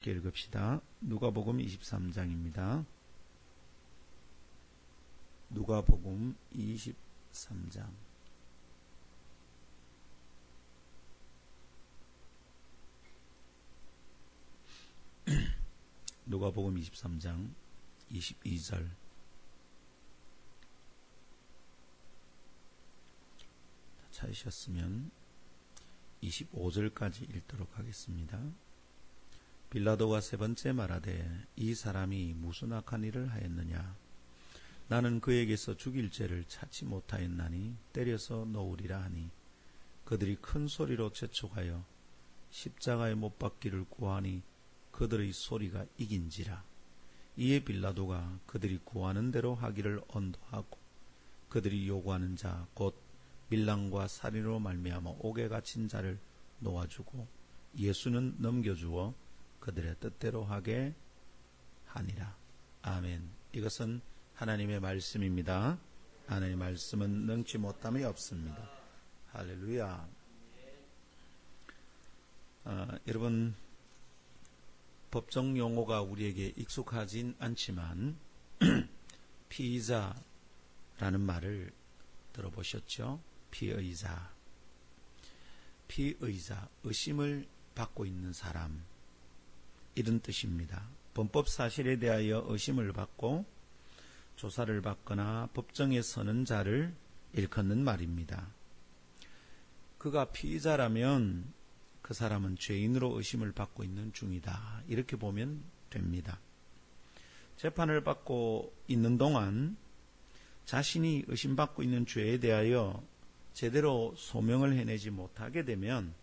읽읍시다. 누가복음 23장입니다. 누가복음 23장. 누가복음 23장 22절. 찾으셨으면 25절까지 읽도록 하겠습니다. 빌라도가 세 번째 말하되 이 사람이 무슨 악한 일을 하였느냐? 나는 그에게서 죽일 죄를 찾지 못하였나니 때려서 놓으리라 하니 그들이 큰 소리로 재촉하여 십자가에 못 박기를 구하니 그들의 소리가 이긴지라. 이에 빌라도가 그들이 구하는 대로 하기를 언도하고 그들이 요구하는 자 곧 밀랑과 살인으로 말미암아 옥에 갇힌 자를 놓아주고 예수는 넘겨주어 그들의 뜻대로 하게 하니라. 아멘. 이것은 하나님의 말씀입니다. 하나님의 말씀은 능치 못함이 없습니다. 할렐루야. 여러분, 법정 용어가 우리에게 익숙하진 않지만 피의자라는 말을 들어보셨죠? 피의자, 의심을 받고 있는 사람, 이런 뜻입니다. 범법 사실에 대하여 의심을 받고 조사를 받거나 법정에 서는 자를 일컫는 말입니다. 그가 피의자라면 그 사람은 죄인으로 의심을 받고 있는 중이다. 이렇게 보면 됩니다. 재판을 받고 있는 동안 자신이 의심받고 있는 죄에 대하여 제대로 소명을 해내지 못하게 되면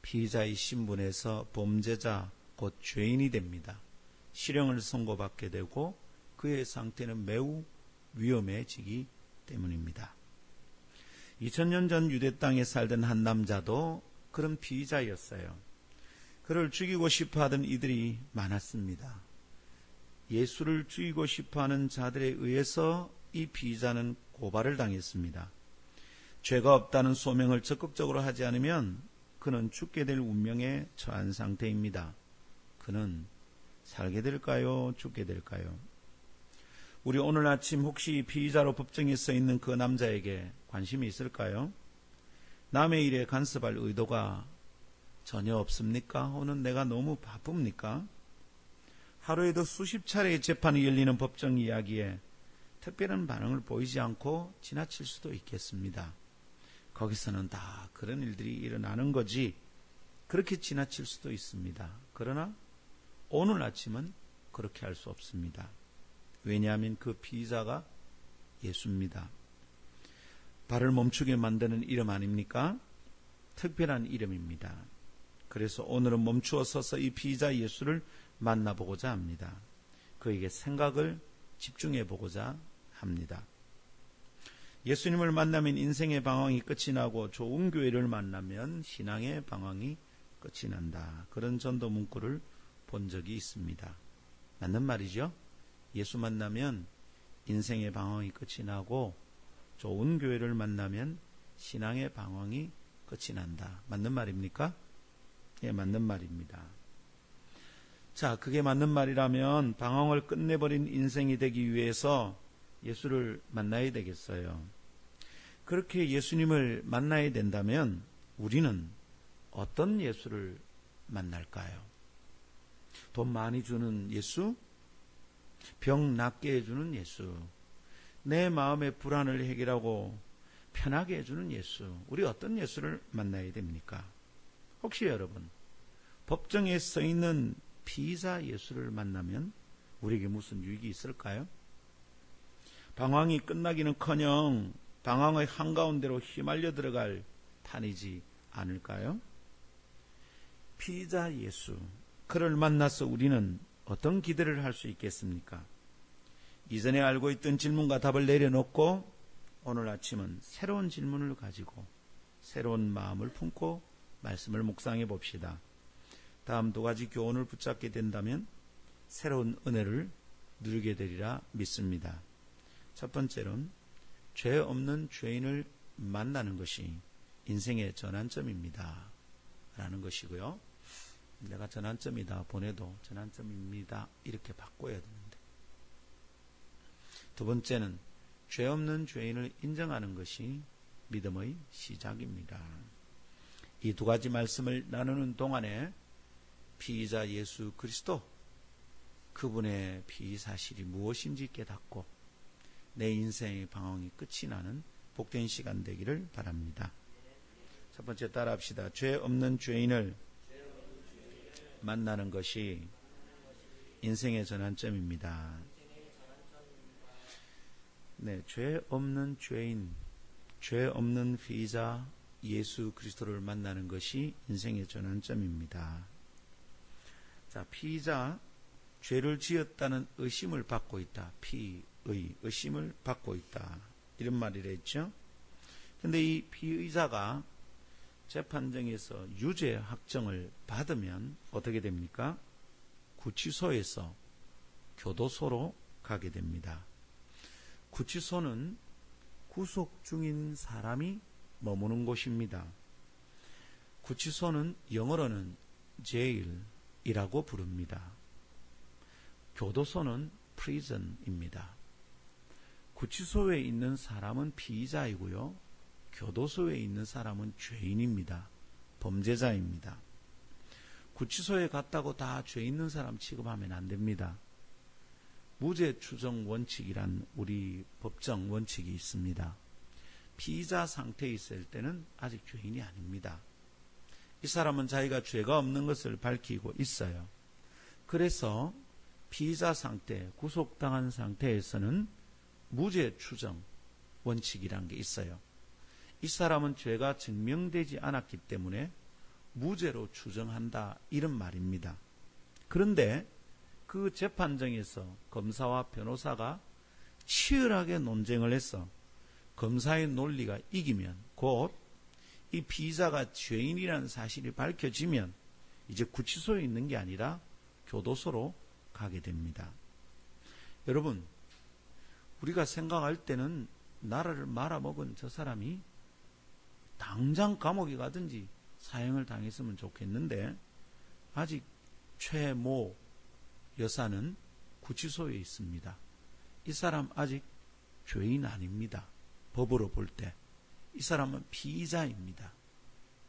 피의자의 신분에서 범죄자 곧 죄인이 됩니다. 실형을 선고받게 되고 그의 상태는 매우 위험해지기 때문입니다. 2000년 전 유대 땅에 살던 한 남자도 그런 피의자였어요. 그를 죽이고 싶어하던 이들이 많았습니다. 예수를 죽이고 싶어하는 자들에 의해서 이 피의자는 고발을 당했습니다. 죄가 없다는 소명을 적극적으로 하지 않으면 그는 죽게 될 운명에 처한 상태입니다. 그는 살게 될까요? 죽게 될까요? 우리 오늘 아침 혹시 피의자로 법정에 서 있는 그 남자에게 관심이 있을까요? 남의 일에 간섭할 의도가 전혀 없습니까? 오늘 내가 너무 바쁩니까? 하루에도 수십 차례의 재판이 열리는 법정 이야기에 특별한 반응을 보이지 않고 지나칠 수도 있겠습니다. 거기서는 다 그런 일들이 일어나는 거지, 그렇게 지나칠 수도 있습니다. 그러나 오늘 아침은 그렇게 할 수 없습니다. 왜냐하면 그 피의자가 예수입니다. 발을 멈추게 만드는 이름 아닙니까? 특별한 이름입니다. 그래서 오늘은 멈추어 서서 이 피의자 예수를 만나보고자 합니다. 그에게 생각을 집중해 보고자 합니다. 예수님을 만나면 인생의 방황이 끝이 나고 좋은 교회를 만나면 신앙의 방황이 끝이 난다. 그런 전도 문구를 본 적이 있습니다. 맞는 말이죠? 예수 만나면 인생의 방황이 끝이 나고 좋은 교회를 만나면 신앙의 방황이 끝이 난다. 맞는 말입니까? 예, 맞는 말입니다. 자, 그게 맞는 말이라면 방황을 끝내버린 인생이 되기 위해서 예수를 만나야 되겠어요. 그렇게 예수님을 만나야 된다면 우리는 어떤 예수를 만날까요? 돈 많이 주는 예수? 병 낫게 해주는 예수? 내 마음의 불안을 해결하고 편하게 해주는 예수? 우리 어떤 예수를 만나야 됩니까? 혹시 여러분, 법정에 서 있는 피의자 예수를 만나면 우리에게 무슨 유익이 있을까요? 방황이 끝나기는커녕 방황의 한가운데로 휘말려 들어갈 판이지 않을까요? 피의자 예수, 그를 만나서 우리는 어떤 기대를 할 수 있겠습니까? 이전에 알고 있던 질문과 답을 내려놓고 오늘 아침은 새로운 질문을 가지고 새로운 마음을 품고 말씀을 묵상해 봅시다. 다음 두 가지 교훈을 붙잡게 된다면 새로운 은혜를 누리게 되리라 믿습니다. 첫 번째로는 죄 없는 죄인을 만나는 것이 인생의 전환점입니다. 라는 것이고요. 내가 전환점이다 보내도 전환점입니다. 이렇게 바꿔야 되는데. 두 번째는 죄 없는 죄인을 인정하는 것이 믿음의 시작입니다. 이 두 가지 말씀을 나누는 동안에 피의자 예수 그리스도, 그분의 피의 사실이 무엇인지 깨닫고 내 인생의 방황이 끝이 나는 복된 시간 되기를 바랍니다. 첫 번째 따라합시다. 죄 없는 죄인을 만나는 것이 인생의 전환점입니다. 네, 죄 없는 죄인, 죄 없는 피의자 예수 그리스도를 만나는 것이 인생의 전환점입니다. 자, 피의자, 죄를 지었다는 의심을 받고 있다. 의심을 받고 있다. 이런 말이라 했죠. 근데 이 피의자가 재판정에서 유죄 확정을 받으면 어떻게 됩니까? 구치소에서 교도소로 가게 됩니다. 구치소는 구속 중인 사람이 머무는 곳입니다. 구치소는 영어로는 jail이라고 부릅니다. 교도소는 prison입니다. 구치소에 있는 사람은 피의자이고요. 교도소에 있는 사람은 죄인입니다. 범죄자입니다. 구치소에 갔다고 다 죄 있는 사람 취급하면 안 됩니다. 무죄 추정 원칙이란 우리 법정 원칙이 있습니다. 피의자 상태에 있을 때는 아직 죄인이 아닙니다. 이 사람은 자기가 죄가 없는 것을 밝히고 있어요. 그래서 피의자 상태, 구속당한 상태에서는 무죄 추정 원칙이란 게 있어요. 이 사람은 죄가 증명되지 않았기 때문에 무죄로 추정한다, 이런 말입니다. 그런데 그 재판정에서 검사와 변호사가 치열하게 논쟁을 해서 검사의 논리가 이기면, 곧 이 피의자가 죄인이라는 사실이 밝혀지면 이제 구치소에 있는 게 아니라 교도소로 가게 됩니다. 여러분, 우리가 생각할 때는 나라를 말아먹은 저 사람이 당장 감옥에 가든지 사형을 당했으면 좋겠는데, 아직 최모 여사는 구치소에 있습니다. 이 사람 아직 죄인 아닙니다. 법으로 볼 때 이 사람은 피의자입니다.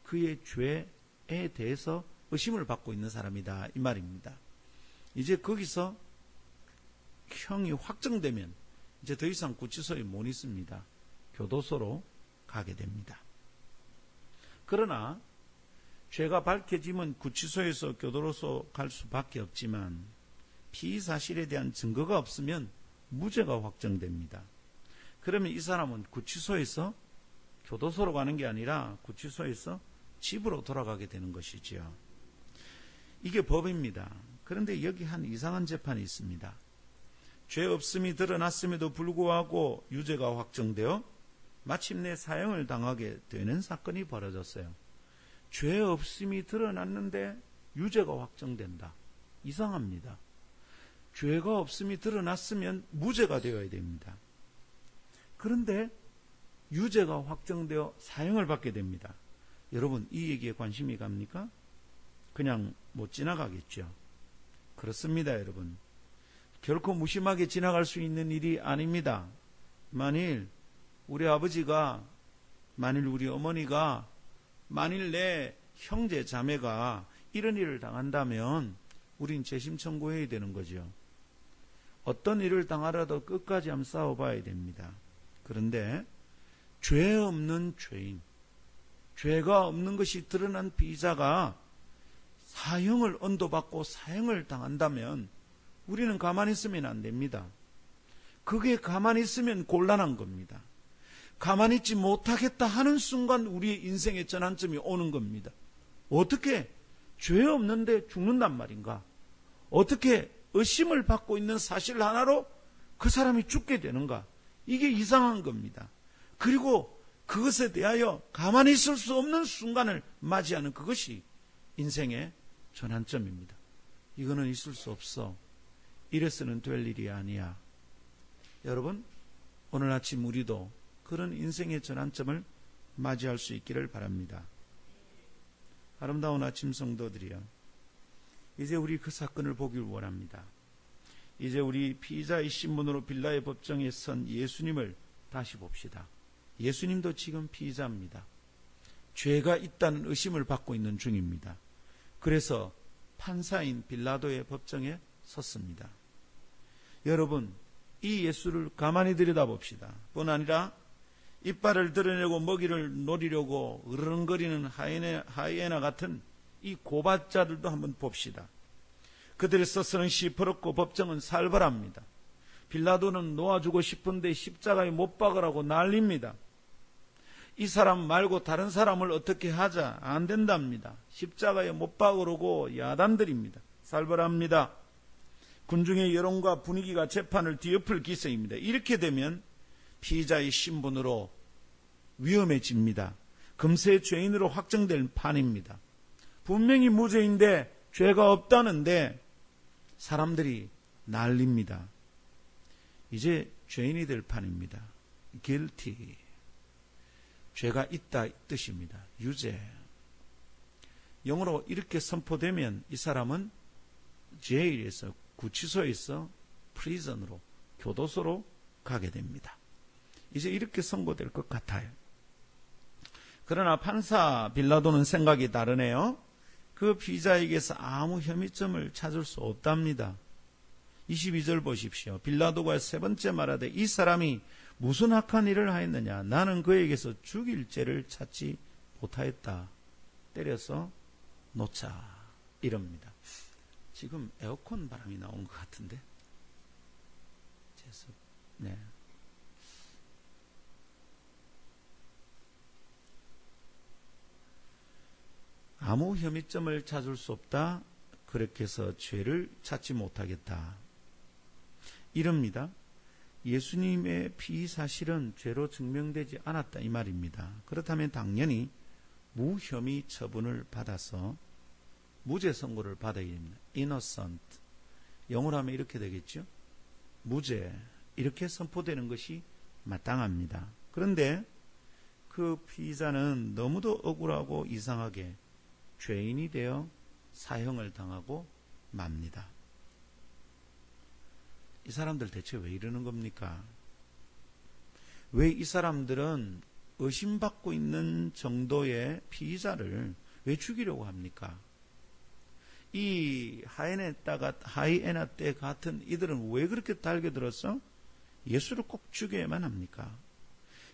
그의 죄에 대해서 의심을 받고 있는 사람이다, 이 말입니다. 이제 거기서 형이 확정되면 이제 더 이상 구치소에 못 있습니다. 교도소로 가게 됩니다. 그러나 죄가 밝혀지면 구치소에서 교도소 갈 수밖에 없지만 피의 사실에 대한 증거가 없으면 무죄가 확정됩니다. 그러면 이 사람은 구치소에서 교도소로 가는 게 아니라 구치소에서 집으로 돌아가게 되는 것이지요. 이게 법입니다. 그런데 여기 한 이상한 재판이 있습니다. 죄 없음이 드러났음에도 불구하고 유죄가 확정되어 마침내 사형을 당하게 되는 사건이 벌어졌어요. 죄 없음이 드러났는데 유죄가 확정된다. 이상합니다. 죄가 없음이 드러났으면 무죄가 되어야 됩니다. 그런데 유죄가 확정되어 사형을 받게 됩니다. 여러분, 이 얘기에 관심이 갑니까? 그냥 못 지나가겠죠. 그렇습니다, 여러분. 결코 무심하게 지나갈 수 있는 일이 아닙니다. 만일 우리 아버지가, 만일 우리 어머니가, 만일 내 형제 자매가 이런 일을 당한다면 우린 재심 청구해야 되는 거죠. 어떤 일을 당하라도 끝까지 한번 싸워봐야 됩니다. 그런데 죄 없는 죄인, 죄가 없는 것이 드러난 피의자가 사형을 언도받고 사형을 당한다면 우리는 가만히 있으면 안 됩니다. 그게 가만히 있으면 곤란한 겁니다. 가만히 있지 못하겠다 하는 순간 우리의 인생의 전환점이 오는 겁니다. 어떻게 죄 없는데 죽는단 말인가? 어떻게 의심을 받고 있는 사실 하나로 그 사람이 죽게 되는가? 이게 이상한 겁니다. 그리고 그것에 대하여 가만히 있을 수 없는 순간을 맞이하는 그것이 인생의 전환점입니다. 이거는 있을 수 없어. 이래서는 될 일이 아니야. 여러분, 오늘 아침 우리도 그런 인생의 전환점을 맞이할 수 있기를 바랍니다. 아름다운 아침 성도들이여, 이제 우리 그 사건을 보길 원합니다. 이제 우리 피의자의 신분으로 빌라의 법정에 선 예수님을 다시 봅시다. 예수님도 지금 피의자입니다. 죄가 있다는 의심을 받고 있는 중입니다. 그래서 판사인 빌라도의 법정에 섰습니다. 여러분, 이 예수를 가만히 들여다봅시다. 뿐 아니라 이빨을 드러내고 먹이를 노리려고 으르렁거리는 하이에나 같은 이 고발자들도 한번 봅시다. 그들의 서서는 시퍼렇고 법정은 살벌합니다. 빌라도는 놓아주고 싶은데 십자가에 못 박으라고 난립니다. 이 사람 말고 다른 사람을 어떻게 하자, 안 된답니다. 십자가에 못 박으라고 야단들입니다. 살벌합니다. 군중의 여론과 분위기가 재판을 뒤엎을 기세입니다. 이렇게 되면 피의자의 신분으로 위험해집니다. 금세 죄인으로 확정될 판입니다. 분명히 무죄인데 죄가 없다는데 사람들이 난립니다. 이제 죄인이 될 판입니다. guilty. 죄가 있다 이 뜻입니다. 유죄. 영어로 이렇게 선포되면 이 사람은 jail에서 구치소에서 prison으로 교도소로 가게 됩니다. 이제 이렇게 선고될 것 같아요. 그러나 판사 빌라도는 생각이 다르네요. 그 피의자에게서 아무 혐의점을 찾을 수 없답니다. 22절 보십시오. 빌라도가 세 번째 말하되 이 사람이 무슨 악한 일을 하였느냐? 나는 그에게서 죽일 죄를 찾지 못하였다. 때려서 놓자. 이럽니다. 지금 에어컨 바람이 나온 것 같은데. 네. 아무 혐의점을 찾을 수 없다. 그렇게 해서 죄를 찾지 못하겠다. 이럽니다. 예수님의 피의 사실은 죄로 증명되지 않았다 이 말입니다. 그렇다면 당연히 무혐의 처분을 받아서 무죄 선고를 받아야 됩니다. innocent. 영어로 하면 이렇게 되겠죠. 무죄. 이렇게 선포되는 것이 마땅합니다. 그런데 그 피의자는 너무도 억울하고 이상하게 죄인이 되어 사형을 당하고 맙니다. 이 사람들 대체 왜 이러는 겁니까? 왜 이 사람들은 의심받고 있는 정도의 피의자를 왜 죽이려고 합니까? 이 하이에나 때 같은 이들은 왜 그렇게 달겨들어서 예수를 꼭 죽여야만 합니까?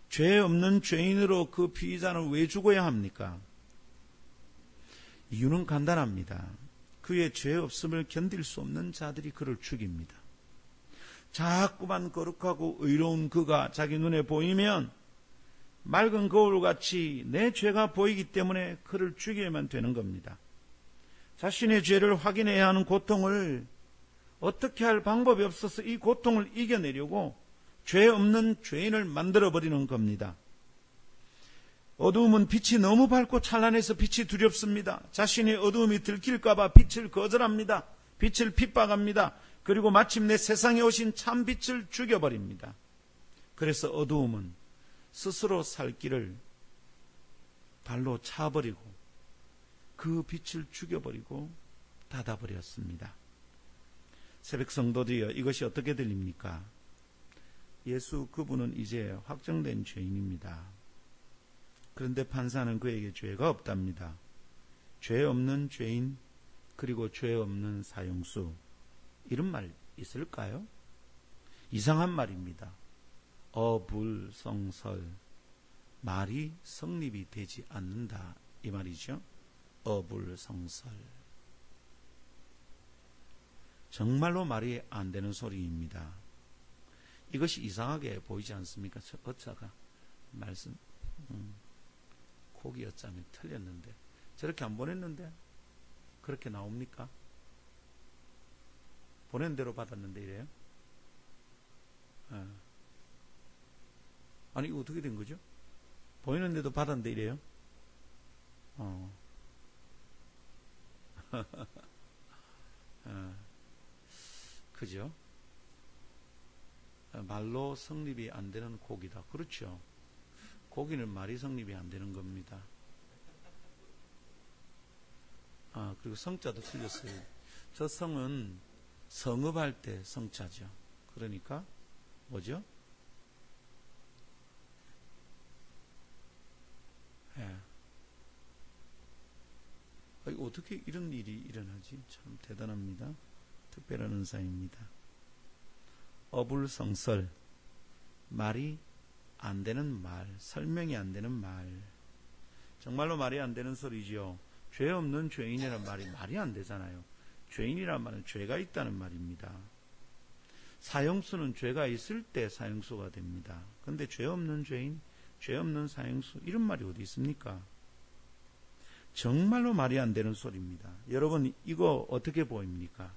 죄 없는 죄인으로 그 피의자는 왜 죽어야 합니까? 이유는 간단합니다. 그의 죄 없음을 견딜 수 없는 자들이 그를 죽입니다. 자꾸만 거룩하고 의로운 그가 자기 눈에 보이면 맑은 거울같이 내 죄가 보이기 때문에 그를 죽여야만 되는 겁니다. 자신의 죄를 확인해야 하는 고통을 어떻게 할 방법이 없어서 이 고통을 이겨내려고 죄 없는 죄인을 만들어버리는 겁니다. 어두움은 빛이 너무 밝고 찬란해서 빛이 두렵습니다. 자신의 어두움이 들킬까봐 빛을 거절합니다. 빛을 핍박합니다. 그리고 마침내 세상에 오신 참 빛을 죽여버립니다. 그래서 어두움은 스스로 살 길을 발로 차버리고 그 빛을 죽여버리고 닫아버렸습니다. 새벽 성도들이여, 이것이 어떻게 들립니까? 예수 그분은 이제 확정된 죄인입니다. 그런데 판사는 그에게 죄가 없답니다. 죄 없는 죄인, 그리고 죄 없는 사형수. 이런 말 있을까요? 이상한 말입니다. 어불성설. 말이 성립이 되지 않는다. 이 말이죠. 어불성설. 정말로 말이 안 되는 소리입니다. 이것이 이상하게 보이지 않습니까? 저 어차가 말씀 고기 어짜면 틀렸는데 저렇게 안 보냈는데 그렇게 나옵니까? 보낸 대로 받았는데 이래요? 아니 이거 어떻게 된 거죠? 보이는데도 받았는데 이래요? 그죠? 말로 성립이 안 되는 고기다. 그렇죠? 고기는 말이 성립이 안 되는 겁니다. 그리고 성자도 틀렸어요. 저 성은 성읍할 때 성자죠. 그러니까 뭐죠? 예. 어떻게 이런 일이 일어나지? 참 대단합니다. 특별한 은사입니다. 어불성설, 말이 안 되는 말, 설명이 안 되는 말. 정말로 말이 안 되는 소리지요. 죄 없는 죄인이란 말이 안 되잖아요. 죄인이란 말은 죄가 있다는 말입니다. 사형수는 죄가 있을 때 사형수가 됩니다. 그런데 죄 없는 죄인, 죄 없는 사형수, 이런 말이 어디 있습니까? 정말로 말이 안 되는 소리입니다. 여러분, 이거 어떻게 보입니까?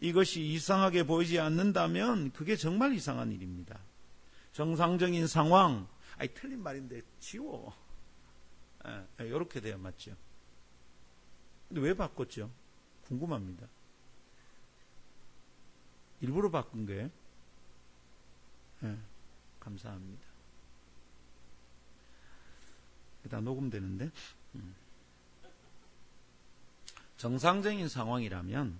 이것이 이상하게 보이지 않는다면 그게 정말 이상한 일입니다. 정상적인 상황, 틀린 말인데 지워. 이렇게 돼야 맞죠. 근데 왜 바꿨죠? 궁금합니다. 일부러 바꾼 거예요? 감사합니다. 다 녹음되는데? 정상적인 상황이라면,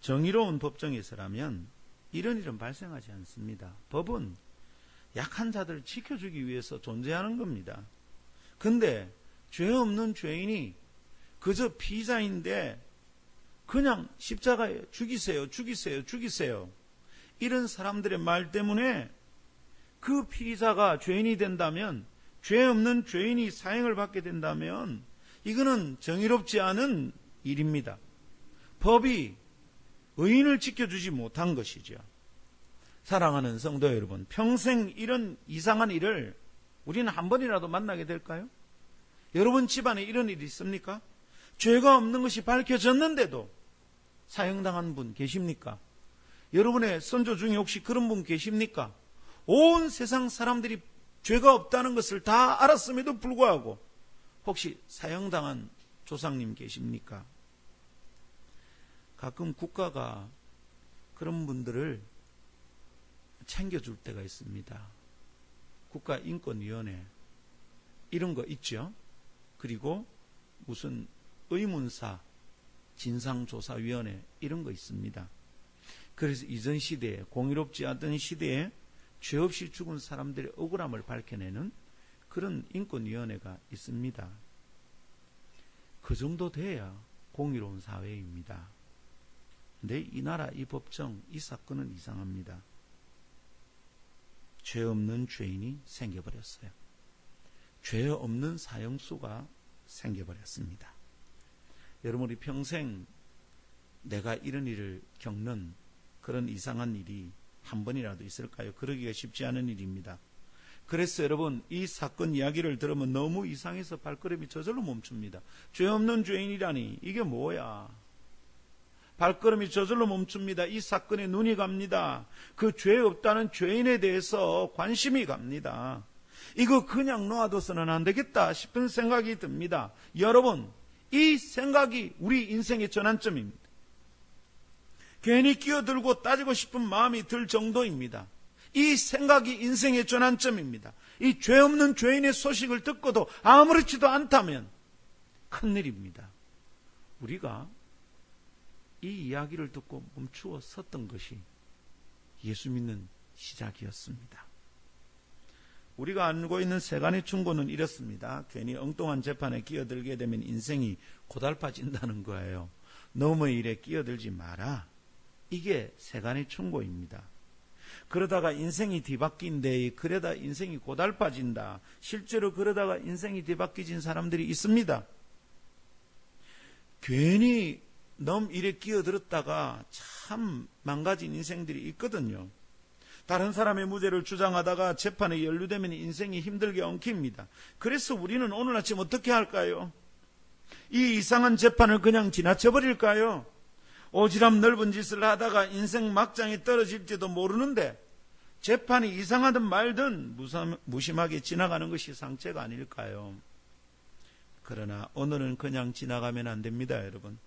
정의로운 법정에서라면 이런 일은 발생하지 않습니다. 법은 약한 자들을 지켜주기 위해서 존재하는 겁니다. 근데 죄 없는 죄인이 그저 피의자인데 그냥 십자가에 죽이세요, 죽이세요, 죽이세요. 이런 사람들의 말 때문에 그 피의자가 죄인이 된다면, 죄 없는 죄인이 사형을 받게 된다면 이거는 정의롭지 않은 일입니다. 법이 의인을 지켜주지 못한 것이죠. 사랑하는 성도 여러분, 평생 이런 이상한 일을 우리는 한 번이라도 만나게 될까요? 여러분 집안에 이런 일이 있습니까? 죄가 없는 것이 밝혀졌는데도 사형당한 분 계십니까? 여러분의 선조 중에 혹시 그런 분 계십니까? 온 세상 사람들이 죄가 없다는 것을 다 알았음에도 불구하고 혹시 사형당한 조상님 계십니까? 가끔 국가가 그런 분들을 챙겨줄 때가 있습니다. 국가인권위원회 이런 거 있죠. 그리고 무슨 의문사 진상조사위원회 이런 거 있습니다. 그래서 이전 시대에, 공의롭지 않던 시대에 죄 없이 죽은 사람들의 억울함을 밝혀내는 그런 인권위원회가 있습니다. 그 정도 돼야 공의로운 사회입니다. 근데 이 나라, 이 법정, 이 사건은 이상합니다. 죄 없는 죄인이 생겨버렸어요. 죄 없는 사형수가 생겨버렸습니다. 여러분, 우리 평생 내가 이런 일을 겪는 그런 이상한 일이 한 번이라도 있을까요? 그러기가 쉽지 않은 일입니다. 그래서 여러분, 이 사건 이야기를 들으면 너무 이상해서 발걸음이 저절로 멈춥니다. 죄 없는 죄인이라니 이게 뭐야? 발걸음이 저절로 멈춥니다. 이 사건에 눈이 갑니다. 그 죄 없다는 죄인에 대해서 관심이 갑니다. 이거 그냥 놔둬서는 안 되겠다 싶은 생각이 듭니다. 여러분, 이 생각이 우리 인생의 전환점입니다. 괜히 끼어들고 따지고 싶은 마음이 들 정도입니다. 이 생각이 인생의 전환점입니다. 이 죄 없는 죄인의 소식을 듣고도 아무렇지도 않다면 큰일입니다. 우리가 이 이야기를 듣고 멈추어 섰던 것이 예수 믿는 시작이었습니다. 우리가 알고 있는 세간의 충고는 이렇습니다. 괜히 엉뚱한 재판에 끼어들게 되면 인생이 고달파진다는 거예요. 너무 일에 끼어들지 마라. 이게 세간의 충고입니다. 그러다가 인생이 뒤바뀐데 그러다 인생이 고달파진다. 실제로 그러다가 인생이 뒤바뀌진 사람들이 있습니다. 괜히 너무 일에 끼어들었다가 참 망가진 인생들이 있거든요. 다른 사람의 무죄를 주장하다가 재판에 연루되면 인생이 힘들게 엉킵니다. 그래서 우리는 오늘 아침 어떻게 할까요? 이 이상한 재판을 그냥 지나쳐버릴까요? 오지랖 넓은 짓을 하다가 인생 막장에 떨어질지도 모르는데 재판이 이상하든 말든 무심하게 지나가는 것이 상책 아닐까요? 그러나 오늘은 그냥 지나가면 안 됩니다, 여러분.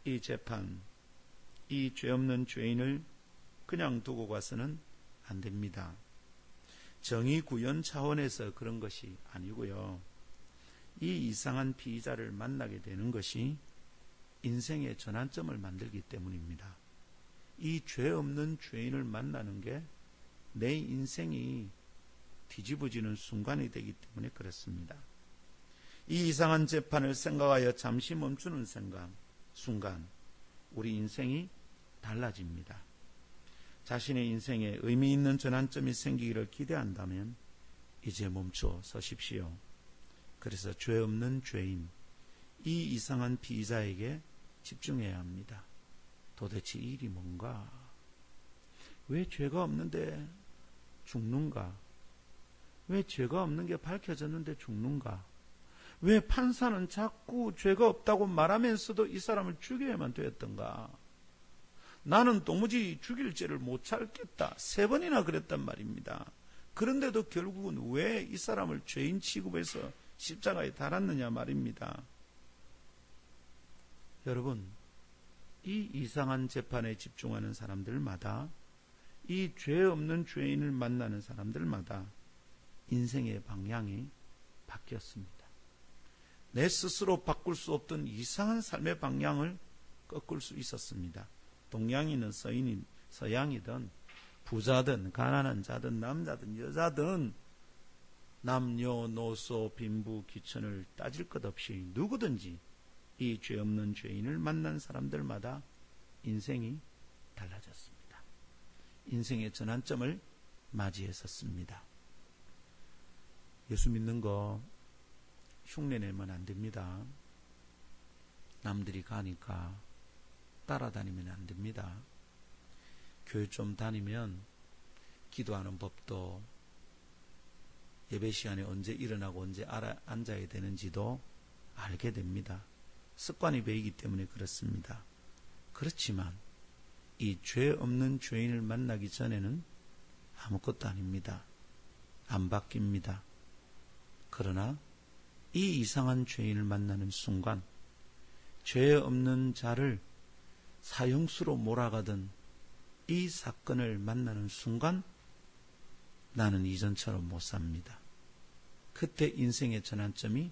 이 재판, 이 죄 없는 죄인을 그냥 두고 가서는 안 됩니다. 정의 구현 차원에서 그런 것이 아니고요. 이 이상한 피의자를 만나게 되는 것이 인생의 전환점을 만들기 때문입니다. 이 죄 없는 죄인을 만나는 게 내 인생이 뒤집어지는 순간이 되기 때문에 그렇습니다. 이 이상한 재판을 생각하여 잠시 멈추는 순간 우리 인생이 달라집니다. 자신의 인생에 의미 있는 전환점이 생기기를 기대한다면 이제 멈춰 서십시오. 그래서 죄 없는 죄인, 이 이상한 피의자에게 집중해야 합니다. 도대체 이 일이 뭔가? 왜 죄가 없는데 죽는가? 왜 죄가 없는 게 밝혀졌는데 죽는가? 왜 판사는 자꾸 죄가 없다고 말하면서도 이 사람을 죽여야만 되었던가? 나는 도무지 죽일 죄를 못 찾겠다. 3번이나 그랬단 말입니다. 그런데도 결국은 왜 이 사람을 죄인 취급해서 십자가에 달았느냐 말입니다. 여러분, 이 이상한 재판에 집중하는 사람들마다, 이 죄 없는 죄인을 만나는 사람들마다 인생의 방향이 바뀌었습니다. 내 스스로 바꿀 수 없던 이상한 삶의 방향을 꺾을 수 있었습니다. 동양이든 서양이든 부자든 가난한 자든 남자든 여자든 남녀노소 빈부 귀천을 따질 것 없이 누구든지 이 죄 없는 죄인을 만난 사람들마다 인생이 달라졌습니다. 인생의 전환점을 맞이했었습니다. 예수 믿는 거 흉내내면 안 됩니다. 남들이 가니까 따라다니면 안 됩니다. 교회 좀 다니면 기도하는 법도, 예배 시간에 언제 일어나고 언제 앉아야 되는지도 알게 됩니다. 습관이 배이기 때문에 그렇습니다. 그렇지만 이 죄 없는 죄인을 만나기 전에는 아무것도 아닙니다. 안 바뀝니다. 그러나 이 이상한 죄인을 만나는 순간 죄 없는 자를 사형수로 몰아가던 이 사건을 만나는 순간 나는 이전처럼 못 삽니다. 그때 인생의 전환점이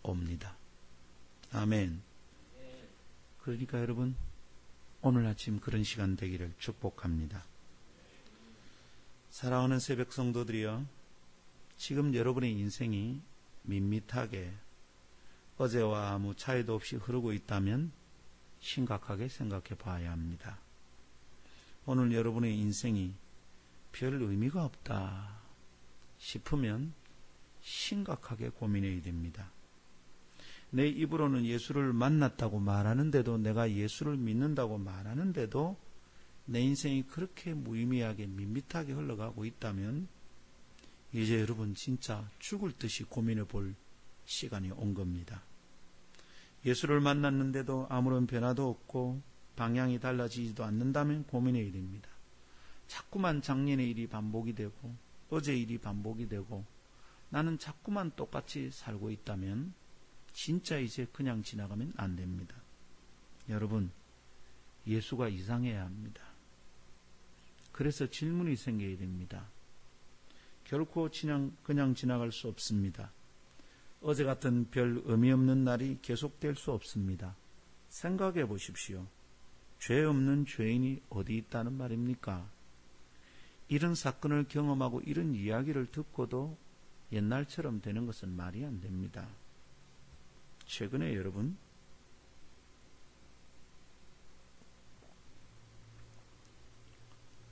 옵니다. 아멘. 그러니까 여러분, 오늘 아침 그런 시간 되기를 축복합니다. 사랑하는 새벽 성도들이여, 지금 여러분의 인생이 밋밋하게 어제와 아무 차이도 없이 흐르고 있다면 심각하게 생각해 봐야 합니다. 오늘 여러분의 인생이 별 의미가 없다 싶으면 심각하게 고민해야 됩니다. 내 입으로는 예수를 만났다고 말하는데도, 내가 예수를 믿는다고 말하는데도 내 인생이 그렇게 무의미하게 밋밋하게 흘러가고 있다면 이제 여러분 진짜 죽을 듯이 고민해 볼 시간이 온 겁니다. 예수를 만났는데도 아무런 변화도 없고 방향이 달라지지도 않는다면 고민해야 됩니다. 자꾸만 작년의 일이 반복이 되고 어제 일이 반복이 되고 나는 자꾸만 똑같이 살고 있다면 진짜 이제 그냥 지나가면 안 됩니다. 여러분, 예수가 이상해야 합니다. 그래서 질문이 생겨야 됩니다. 결코 그냥 지나갈 수 없습니다. 어제 같은 별 의미 없는 날이 계속될 수 없습니다. 생각해 보십시오. 죄 없는 죄인이 어디 있다는 말입니까? 이런 사건을 경험하고 이런 이야기를 듣고도 옛날처럼 되는 것은 말이 안 됩니다. 최근에 여러분,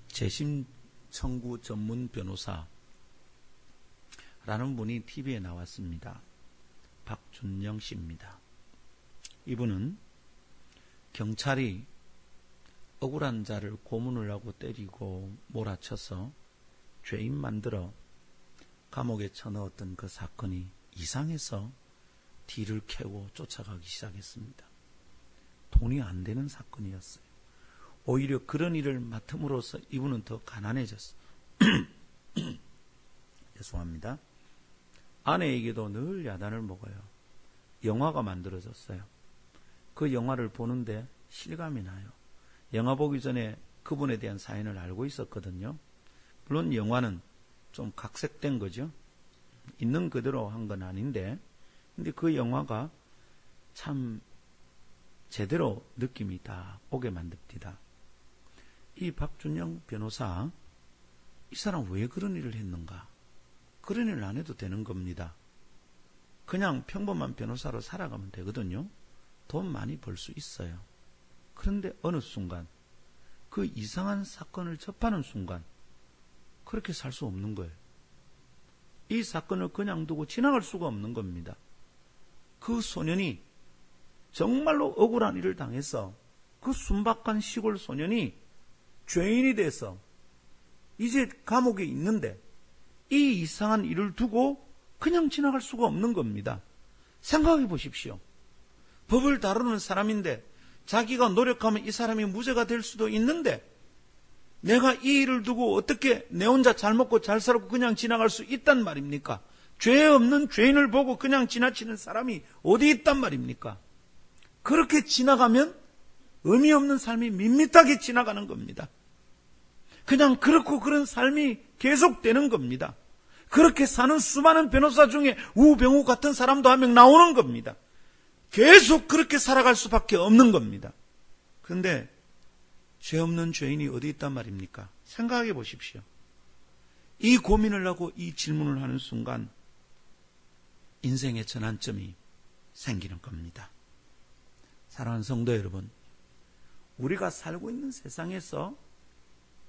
재심 청구 전문 변호사라는 분이 TV에 나왔습니다. 박준영 씨입니다. 이분은 경찰이 억울한 자를 고문을 하고 때리고 몰아쳐서 죄인 만들어 감옥에 쳐넣었던 그 사건이 이상해서 뒤를 캐고 쫓아가기 시작했습니다. 돈이 안 되는 사건이었어요. 오히려 그런 일을 맡음으로써 이분은 더 가난해졌어요. 죄송합니다. 아내에게도 늘 야단을 먹어요. 영화가 만들어졌어요. 그 영화를 보는데 실감이 나요. 영화 보기 전에 그분에 대한 사연을 알고 있었거든요. 물론 영화는 좀 각색된 거죠. 있는 그대로 한 건 아닌데, 근데 그 영화가 참 제대로 느낌이 다 오게 만듭니다. 이 박준영 변호사, 이 사람 왜 그런 일을 했는가? 그런 일을 안 해도 되는 겁니다. 그냥 평범한 변호사로 살아가면 되거든요. 돈 많이 벌 수 있어요. 그런데 어느 순간 그 이상한 사건을 접하는 순간 그렇게 살 수 없는 거예요. 이 사건을 그냥 두고 지나갈 수가 없는 겁니다. 그 소년이 정말로 억울한 일을 당해서 그 순박한 시골 소년이 죄인이 돼서 이제 감옥에 있는데 이 이상한 일을 두고 그냥 지나갈 수가 없는 겁니다. 생각해 보십시오. 법을 다루는 사람인데 자기가 노력하면 이 사람이 무죄가 될 수도 있는데 내가 이 일을 두고 어떻게 내 혼자 잘 먹고 잘 살고 그냥 지나갈 수 있단 말입니까? 죄 없는 죄인을 보고 그냥 지나치는 사람이 어디 있단 말입니까? 그렇게 지나가면 의미 없는 삶이 밋밋하게 지나가는 겁니다. 그냥 그렇고 그런 삶이 계속되는 겁니다. 그렇게 사는 수많은 변호사 중에 우병우 같은 사람도 한 명 나오는 겁니다. 계속 그렇게 살아갈 수밖에 없는 겁니다. 그런데 죄 없는 죄인이 어디 있단 말입니까? 생각해 보십시오. 이 고민을 하고 이 질문을 하는 순간 인생의 전환점이 생기는 겁니다. 사랑하는 성도 여러분, 우리가 살고 있는 세상에서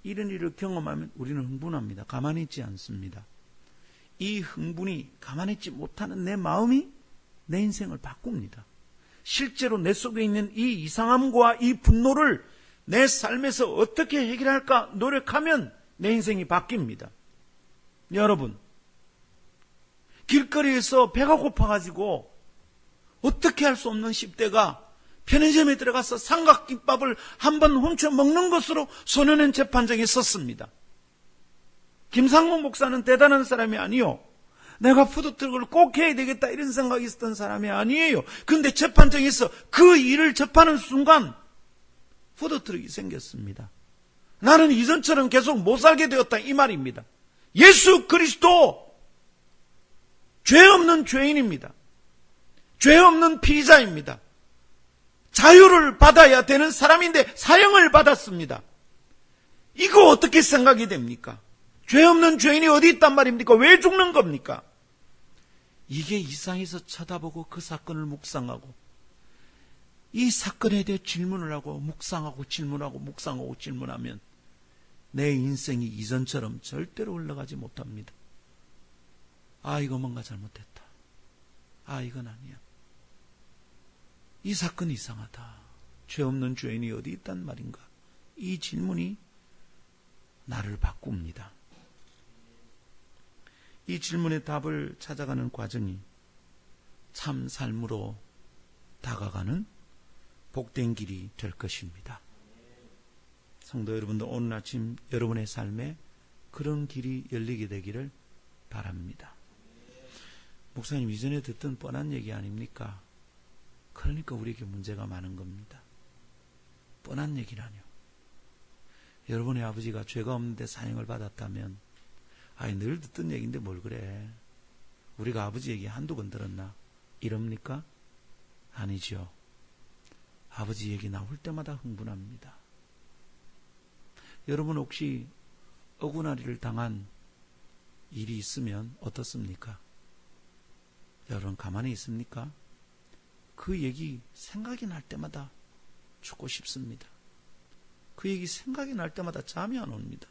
이런 일을 경험하면 우리는 흥분합니다. 가만히 있지 않습니다. 이 흥분이 가만히 있지 못하는 내 마음이 내 인생을 바꿉니다. 실제로 내 속에 있는 이 이상함과 이 분노를 내 삶에서 어떻게 해결할까 노력하면 내 인생이 바뀝니다. 여러분, 길거리에서 배가 고파가지고 어떻게 할 수 없는 10대가 편의점에 들어가서 삼각김밥을 한 번 훔쳐 먹는 것으로 소년원 재판정에 섰습니다. 김상문 목사는 대단한 사람이 아니요. 내가 푸드트럭을 꼭 해야 되겠다 이런 생각이 있었던 사람이 아니에요. 그런데 재판정에서 그 일을 접하는 순간 푸드트럭이 생겼습니다. 나는 이전처럼 계속 못 살게 되었다 이 말입니다. 예수 그리스도 죄 없는 죄인입니다. 죄 없는 피의자입니다. 자유를 받아야 되는 사람인데 사형을 받았습니다. 이거 어떻게 생각이 됩니까? 죄 없는 죄인이 어디 있단 말입니까? 왜 죽는 겁니까? 이게 이상해서 쳐다보고 그 사건을 묵상하고 이 사건에 대해 질문을 하고 묵상하고 질문하고 묵상하고 질문하면 내 인생이 이전처럼 절대로 흘러가지 못합니다. 아, 이거 뭔가 잘못했다. 아, 이건 아니야. 이 사건이 이상하다. 죄 없는 죄인이 어디 있단 말인가? 이 질문이 나를 바꿉니다. 이 질문의 답을 찾아가는 과정이 참 삶으로 다가가는 복된 길이 될 것입니다. 성도 여러분들, 오늘 아침 여러분의 삶에 그런 길이 열리게 되기를 바랍니다. 목사님, 이전에 듣던 뻔한 얘기 아닙니까? 그러니까 우리에게 문제가 많은 겁니다. 뻔한 얘기라뇨. 여러분의 아버지가 죄가 없는데 사형을 받았다면, 아이, 늘 듣던 얘기인데 뭘 그래. 우리가 아버지 얘기 한두 번 들었나? 이럽니까? 아니죠. 아버지 얘기 나올 때마다 흥분합니다. 여러분 혹시 억울한 일을 당한 일이 있으면 어떻습니까? 여러분 가만히 있습니까? 그 얘기 생각이 날 때마다 죽고 싶습니다. 그 얘기 생각이 날 때마다 잠이 안 옵니다.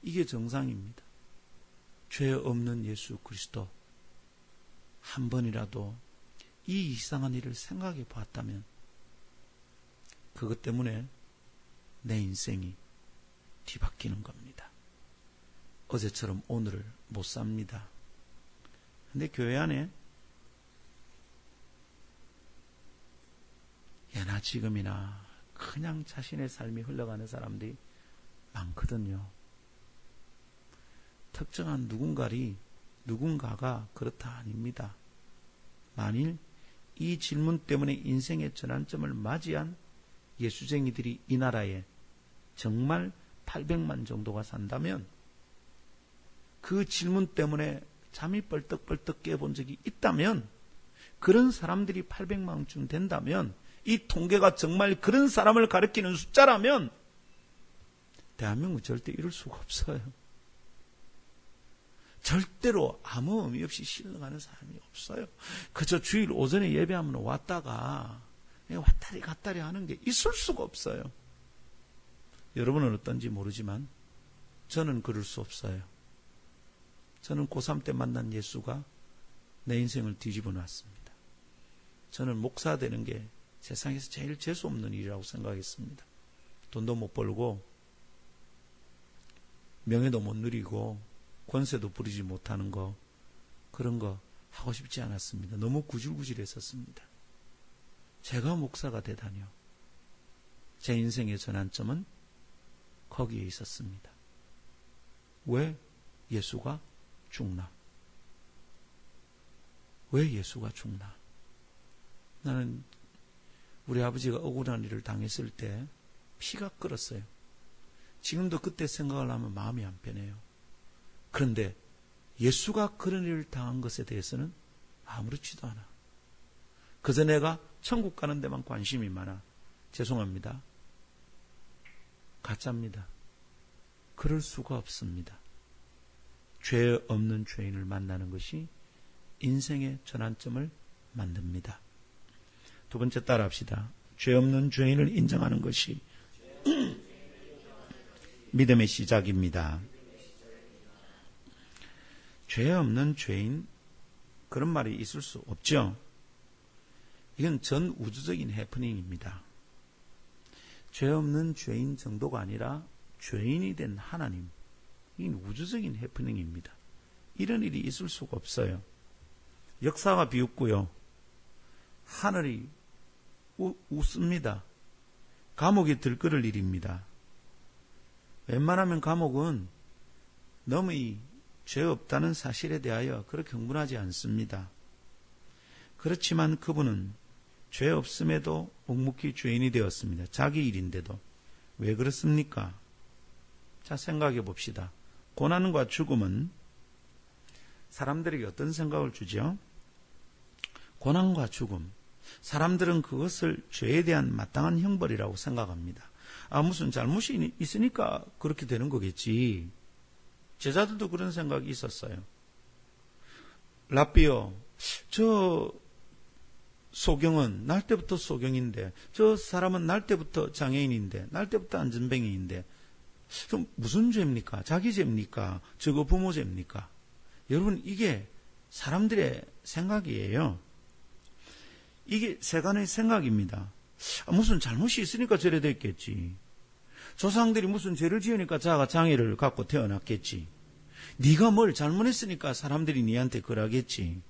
이게 정상입니다. 죄 없는 예수 그리스도 한 번이라도 이 이상한 일을 생각해 봤다면 그것 때문에 내 인생이 뒤바뀌는 겁니다. 어제처럼 오늘을 못 삽니다. 근데 교회 안에 예나 지금이나 그냥 자신의 삶이 흘러가는 사람들이 많거든요. 특정한 누군가가 그렇다 아닙니다. 만일 이 질문 때문에 인생의 전환점을 맞이한 예수쟁이들이 이 나라에 정말 800만 정도가 산다면 그 질문 때문에 잠이 벌떡벌떡 깨본 적이 있다면 그런 사람들이 800만쯤 된다면 이 통계가 정말 그런 사람을 가리키는 숫자라면 대한민국 절대 이럴 수가 없어요. 절대로 아무 의미 없이 신뢰하는 사람이 없어요. 그저 주일 오전에 예배하면 왔다가 왔다리 갔다리 하는 게 있을 수가 없어요. 여러분은 어떤지 모르지만 저는 그럴 수 없어요. 저는 고3 때 만난 예수가 내 인생을 뒤집어 놨습니다. 저는 목사 되는 게 세상에서 제일 재수 없는 일이라고 생각했습니다. 돈도 못 벌고 명예도 못 누리고 권세도 부리지 못하는 거, 그런 거 하고 싶지 않았습니다. 너무 구질구질했었습니다. 제가 목사가 되다니요. 제 인생의 전환점은 거기에 있었습니다. 왜 예수가 죽나? 왜 예수가 죽나? 나는 우리 아버지가 억울한 일을 당했을 때 피가 끓었어요. 지금도 그때 생각을 하면 마음이 안 편해요. 그런데 예수가 그런 일을 당한 것에 대해서는 아무렇지도 않아. 그저 내가 천국 가는 데만 관심이 많아. 죄송합니다. 가짜입니다. 그럴 수가 없습니다. 죄 없는 죄인을 만나는 것이 인생의 전환점을 만듭니다. 두 번째 따라합시다. 죄 없는 죄인을 인정하는 것이 믿음의 시작입니다. 죄 없는 죄인, 그런 말이 있을 수 없죠. 이건 전 우주적인 해프닝입니다. 죄 없는 죄인 정도가 아니라 죄인이 된 하나님, 이건 우주적인 해프닝입니다. 이런 일이 있을 수가 없어요. 역사가 비웃고요. 하늘이 웃습니다. 감옥이 들끓을 일입니다. 웬만하면 감옥은 너무 죄 없다는 사실에 대하여 그렇게 흥분하지 않습니다. 그렇지만 그분은 죄 없음에도 묵묵히 죄인이 되었습니다. 자기 일인데도. 왜 그렇습니까? 자, 생각해 봅시다. 고난과 죽음은 사람들에게 어떤 생각을 주죠? 고난과 죽음. 사람들은 그것을 죄에 대한 마땅한 형벌이라고 생각합니다. 무슨 잘못이 있으니까 그렇게 되는 거겠지. 제자들도 그런 생각이 있었어요. 랍비요, 저 소경은 날 때부터 소경인데, 저 사람은 날 때부터 장애인인데, 날 때부터 안전뱅이인데, 그럼 무슨 죄입니까? 자기 죄입니까? 저거 부모 죄입니까? 여러분, 이게 사람들의 생각이에요. 이게 세간의 생각입니다. 무슨 잘못이 있으니까 저래 됐겠지. 조상들이 무슨 죄를 지으니까 자가 장애를 갖고 태어났겠지. 네가 뭘 잘못했으니까 사람들이 네한테 그러겠지.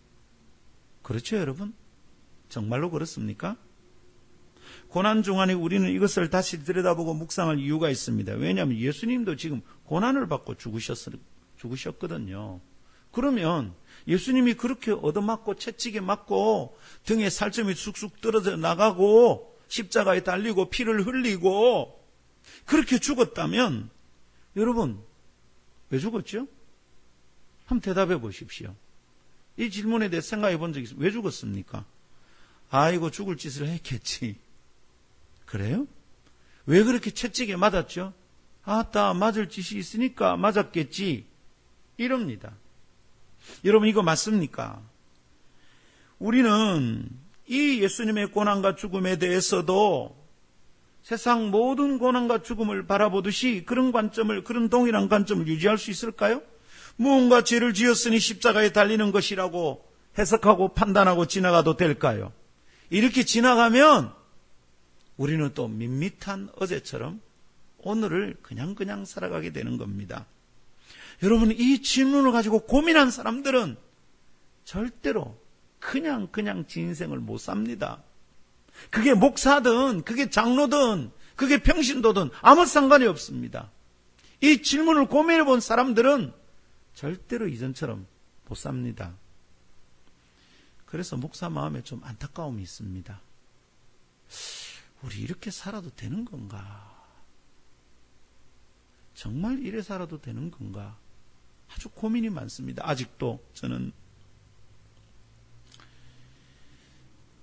그렇죠, 여러분? 정말로 그렇습니까? 고난 중간에 우리는 이것을 다시 들여다보고 묵상할 이유가 있습니다. 왜냐하면 예수님도 지금 고난을 받고 죽으셨거든요. 그러면 예수님이 그렇게 얻어맞고 채찍에 맞고 등에 살점이 쑥쑥 떨어져 나가고 십자가에 달리고 피를 흘리고 그렇게 죽었다면 여러분 왜 죽었죠? 한번 대답해 보십시오. 이 질문에 대해 생각해 본 적이 있어요. 왜 죽었습니까? 아이고 죽을 짓을 했겠지. 그래요? 왜 그렇게 채찍에 맞았죠? 아따 맞을 짓이 있으니까 맞았겠지. 이럽니다. 여러분 이거 맞습니까? 우리는 이 예수님의 고난과 죽음에 대해서도 세상 모든 고난과 죽음을 바라보듯이 그런 관점을, 그런 동일한 관점을 유지할 수 있을까요? 무언가 죄를 지었으니 십자가에 달리는 것이라고 해석하고 판단하고 지나가도 될까요? 이렇게 지나가면 우리는 또 밋밋한 어제처럼 오늘을 그냥 살아가게 되는 겁니다. 여러분 이 질문을 가지고 고민한 사람들은 절대로 그냥 지 인생을 못 삽니다. 그게 목사든 그게 장로든 그게 평신도든 아무 상관이 없습니다. 이 질문을 고민해 본 사람들은 절대로 이전처럼 못 삽니다. 그래서 목사 마음에 좀 안타까움이 있습니다. 우리 이렇게 살아도 되는 건가? 정말 이래 살아도 되는 건가? 아주 고민이 많습니다. 아직도 저는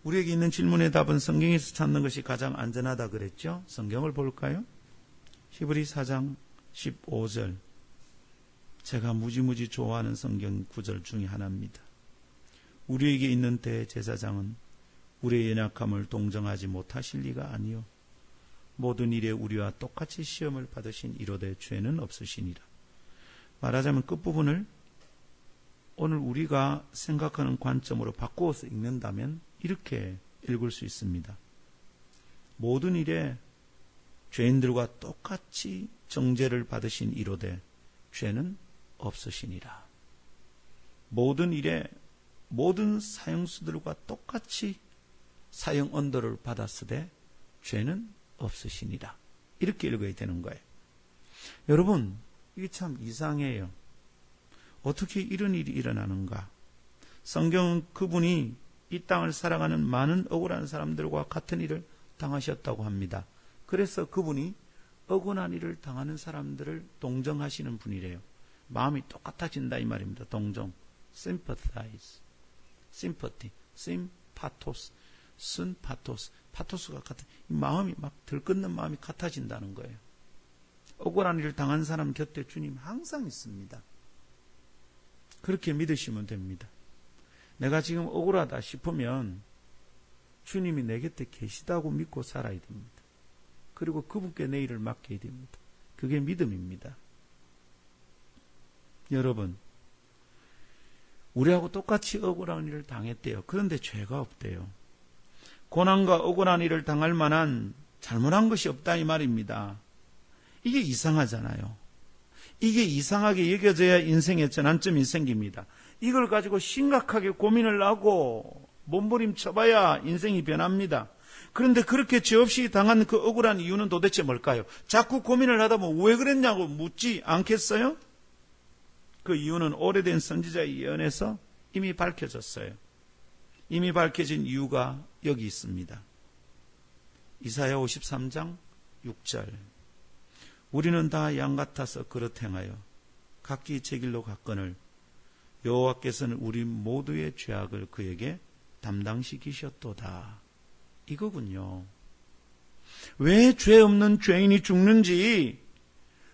우리에게 있는 질문의 답은 성경에서 찾는 것이 가장 안전하다 그랬죠? 성경을 볼까요? 히브리 4장 15절. 제가 무지무지 좋아하는 성경 구절 중에 하나입니다. 우리에게 있는 대제사장은 우리의 연약함을 동정하지 못하실 리가 아니요 모든 일에 우리와 똑같이 시험을 받으신 이로되 죄는 없으시니라. 말하자면 끝부분을 오늘 우리가 생각하는 관점으로 바꾸어서 읽는다면 이렇게 읽을 수 있습니다. 모든 일에 죄인들과 똑같이 정죄를 받으신 이로되 죄는 없으시니라. 모든 일에 모든 사형수들과 똑같이 사형 언도를 받았으되 죄는 없으시니라. 이렇게 읽어야 되는 거예요. 여러분, 이게 참 이상해요. 어떻게 이런 일이 일어나는가? 성경은 그분이 이 땅을 살아가는 많은 억울한 사람들과 같은 일을 당하셨다고 합니다. 그래서 그분이 억울한 일을 당하는 사람들을 동정하시는 분이래요. 마음이 똑같아진다 이 말입니다. 동정, sympathize, sympathy, sympathos, synpathos, 파토스가 같은 마음이 막 들끓는 마음이 같아진다는 거예요. 억울한 일을 당한 사람 곁에 주님 항상 있습니다. 그렇게 믿으시면 됩니다. 내가 지금 억울하다 싶으면 주님이 내 곁에 계시다고 믿고 살아야 됩니다. 그리고 그분께 내 일을 맡겨야 됩니다. 그게 믿음입니다. 여러분, 우리하고 똑같이 억울한 일을 당했대요. 그런데 죄가 없대요. 고난과 억울한 일을 당할 만한 잘못한 것이 없다 이 말입니다. 이게 이상하잖아요. 이게 이상하게 여겨져야 인생의 전환점이 생깁니다. 이걸 가지고 심각하게 고민을 하고 몸부림쳐봐야 인생이 변합니다. 그런데 그렇게 죄 없이 당한 그 억울한 이유는 도대체 뭘까요? 자꾸 고민을 하다 보면 왜 그랬냐고 묻지 않겠어요? 그 이유는 오래된 선지자의 예언에서 이미 밝혀졌어요. 이미 밝혀진 이유가 여기 있습니다. 이사야 53장 6절. 우리는 다 양 같아서 그릇 행하여 각기 제 길로 갔거늘 여호와께서는 우리 모두의 죄악을 그에게 담당시키셨도다. 이거군요. 왜 죄 없는 죄인이 죽는지,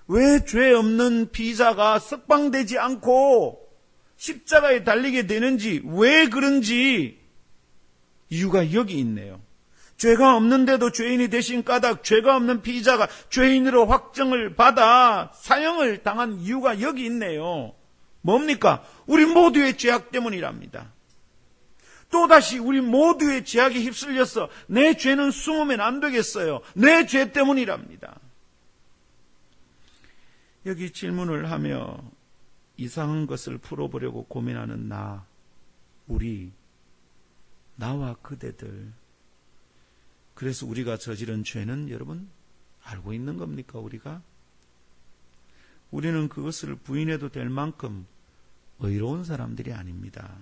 왜 죄 없는 피의자가 석방되지 않고 십자가에 달리게 되는지, 왜 그런지 이유가 여기 있네요. 죄가 없는데도 죄인이 되신 까닭 죄가 없는 피의자가 죄인으로 확정을 받아 사형을 당한 이유가 여기 있네요. 뭡니까? 우리 모두의 죄악 때문이랍니다. 또다시 우리 모두의 죄악에 휩쓸려서 내 죄는 숨으면 안 되겠어요. 내 죄 때문이랍니다. 여기 질문을 하며 이상한 것을 풀어보려고 고민하는 우리, 나와 그대들. 그래서 우리가 저지른 죄는 여러분 알고 있는 겁니까? 우리는 그것을 부인해도 될 만큼 의로운 사람들이 아닙니다.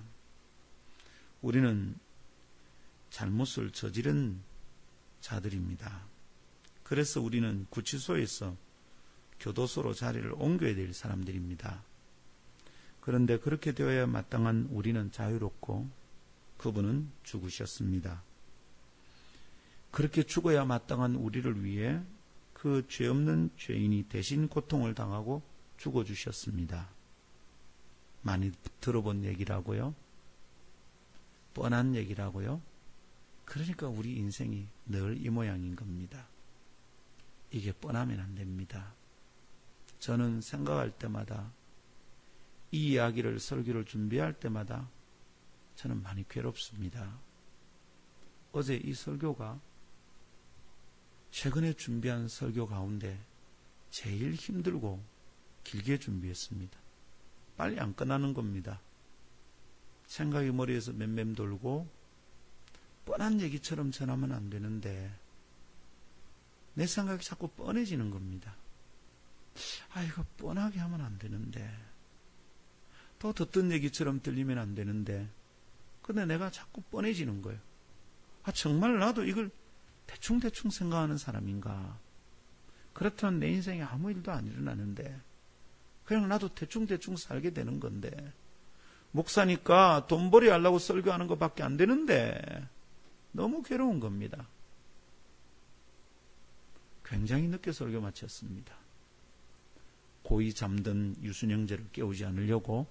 우리는 잘못을 저지른 자들입니다. 그래서 우리는 구치소에서 교도소로 자리를 옮겨야 될 사람들입니다. 그런데 그렇게 되어야 마땅한 우리는 자유롭고 그분은 죽으셨습니다. 그렇게 죽어야 마땅한 우리를 위해 그 죄 없는 죄인이 대신 고통을 당하고 죽어주셨습니다. 많이 들어본 얘기라고요? 뻔한 얘기라고요? 그러니까 우리 인생이 늘 이 모양인 겁니다. 이게 뻔하면 안 됩니다. 저는 생각할 때마다 이 이야기를 설교를 준비할 때마다 저는 많이 괴롭습니다. 어제 이 설교가 최근에 준비한 설교 가운데 제일 힘들고 길게 준비했습니다. 빨리 안 끝나는 겁니다. 생각이 머리에서 맴맴 돌고 뻔한 얘기처럼 전하면 안 되는데 내 생각이 자꾸 뻔해지는 겁니다. 이거 뻔하게 하면 안 되는데 또 듣던 얘기처럼 들리면 안 되는데 근데 내가 자꾸 뻔해지는 거예요. 정말 나도 이걸 대충대충 생각하는 사람인가? 그렇다면 내 인생에 아무 일도 안 일어나는데 그냥 나도 대충대충 살게 되는 건데, 목사니까 돈벌이 하려고 설교하는 것밖에 안 되는데 너무 괴로운 겁니다. 굉장히 늦게 설교 마쳤습니다. 고이 잠든 유순 형제를 깨우지 않으려고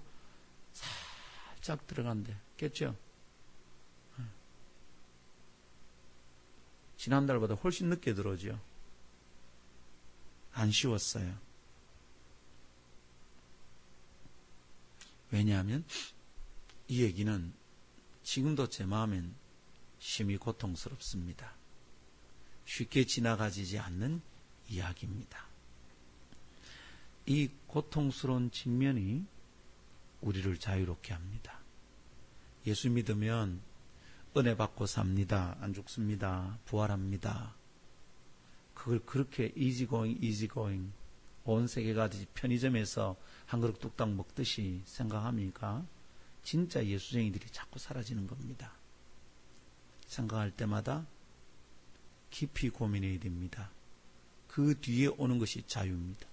살짝 들어간대. 깼죠? 지난달보다 훨씬 늦게 들어오죠. 안 쉬웠어요. 왜냐하면 이 얘기는 지금도 제 마음엔 심히 고통스럽습니다. 쉽게 지나가지지 않는 이야기입니다. 이 고통스러운 측면이 우리를 자유롭게 합니다. 예수 믿으면 은혜 받고 삽니다. 안 죽습니다. 부활합니다. 그걸 그렇게 이지고잉 온 세계가 편의점에서 한 그릇 뚝딱 먹듯이 생각합니까? 진짜 예수쟁이들이 자꾸 사라지는 겁니다. 생각할 때마다 깊이 고민해야 됩니다. 그 뒤에 오는 것이 자유입니다.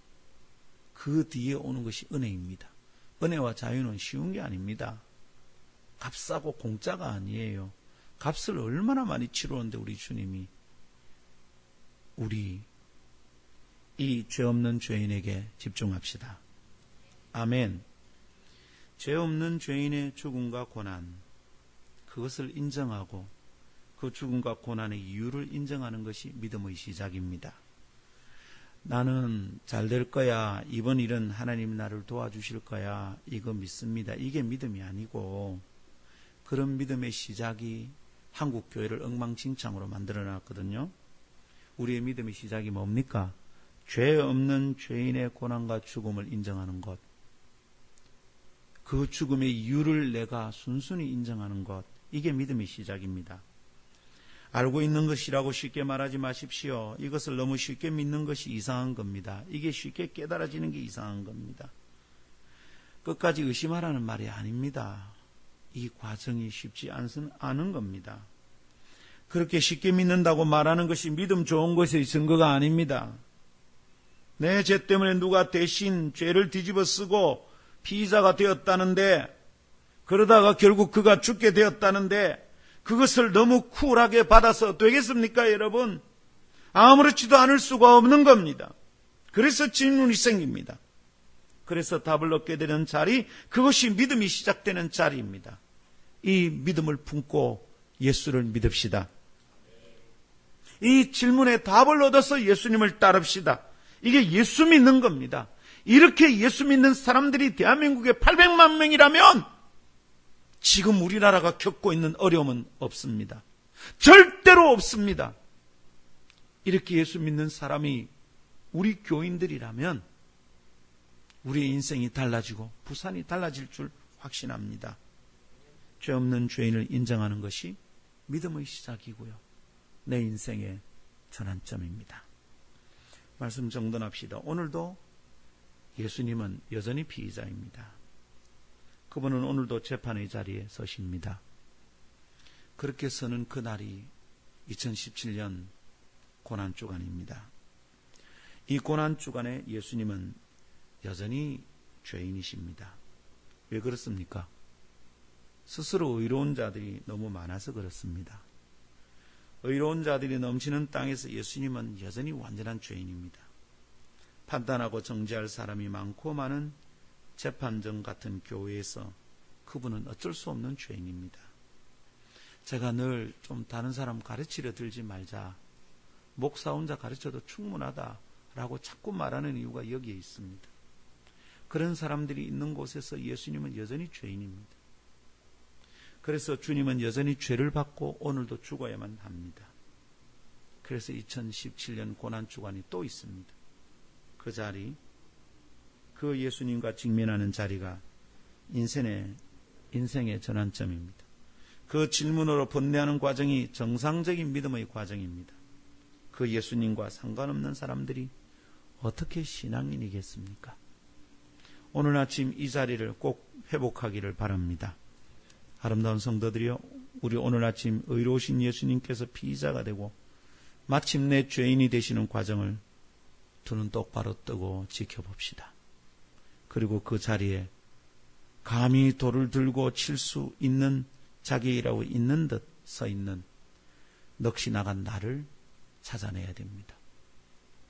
그 뒤에 오는 것이 은혜입니다. 은혜와 자유는 쉬운 게 아닙니다. 값싸고 공짜가 아니에요. 값을 얼마나 많이 치르는데 우리 주님이 우리 이 죄 없는 죄인에게 집중합시다. 아멘. 죄 없는 죄인의 죽음과 고난, 그것을 인정하고 그 죽음과 고난의 이유를 인정하는 것이 믿음의 시작입니다. 나는 잘 될 거야. 이번 일은 하나님 나를 도와주실 거야. 이거 믿습니다. 이게 믿음이 아니고 그런 믿음의 시작이 한국 교회를 엉망진창으로 만들어놨거든요. 우리의 믿음의 시작이 뭡니까? 죄 없는 죄인의 고난과 죽음을 인정하는 것. 그 죽음의 이유를 내가 순순히 인정하는 것. 이게 믿음의 시작입니다. 알고 있는 것이라고 쉽게 말하지 마십시오. 이것을 너무 쉽게 믿는 것이 이상한 겁니다. 이게 쉽게 깨달아지는 게 이상한 겁니다. 끝까지 의심하라는 말이 아닙니다. 이 과정이 쉽지 않은 겁니다. 그렇게 쉽게 믿는다고 말하는 것이 믿음 좋은 것의 증거가 아닙니다. 내 죄 때문에 누가 대신 죄를 뒤집어 쓰고 피의자가 되었다는데, 그러다가 결국 그가 죽게 되었다는데 그것을 너무 쿨하게 받아서 되겠습니까, 여러분? 아무렇지도 않을 수가 없는 겁니다. 그래서 질문이 생깁니다. 그래서 답을 얻게 되는 자리, 그것이 믿음이 시작되는 자리입니다. 이 믿음을 품고 예수를 믿읍시다. 이 질문에 답을 얻어서 예수님을 따릅시다. 이게 예수 믿는 겁니다. 이렇게 예수 믿는 사람들이 대한민국에 800만 명이라면 지금 우리나라가 겪고 있는 어려움은 없습니다. 절대로 없습니다. 이렇게 예수 믿는 사람이 우리 교인들이라면 우리의 인생이 달라지고 부산이 달라질 줄 확신합니다. 죄 없는 죄인을 인정하는 것이 믿음의 시작이고요. 내 인생의 전환점입니다. 말씀 정돈합시다. 오늘도 예수님은 여전히 피의자입니다. 그분은 오늘도 재판의 자리에 서십니다. 그렇게 서는 그날이 2017년 고난주간입니다. 이 고난주간에 예수님은 여전히 죄인이십니다. 왜 그렇습니까? 스스로 의로운 자들이 너무 많아서 그렇습니다. 의로운 자들이 넘치는 땅에서 예수님은 여전히 완전한 죄인입니다. 판단하고 정죄할 사람이 많고 많은 재판정 같은 교회에서 그분은 어쩔 수 없는 죄인입니다. 제가 늘 좀 다른 사람 가르치려 들지 말자, 목사 혼자 가르쳐도 충분하다라고 자꾸 말하는 이유가 여기에 있습니다. 그런 사람들이 있는 곳에서 예수님은 여전히 죄인입니다. 그래서 주님은 여전히 죄를 받고 오늘도 죽어야만 합니다. 그래서 2017년 고난주간이 또 있습니다. 그 자리, 그 예수님과 직면하는 자리가 인생의 전환점입니다. 그 질문으로 번뇌하는 과정이 정상적인 믿음의 과정입니다. 그 예수님과 상관없는 사람들이 어떻게 신앙인이겠습니까? 오늘 아침 이 자리를 꼭 회복하기를 바랍니다. 아름다운 성도들이여, 우리 오늘 아침 의로우신 예수님께서 피의자가 되고 마침내 죄인이 되시는 과정을 두 눈 똑바로 뜨고 지켜봅시다. 그리고 그 자리에 감히 돌을 들고 칠 수 있는 자기라고 있는 듯 서 있는 넋이 나간 나를 찾아내야 됩니다.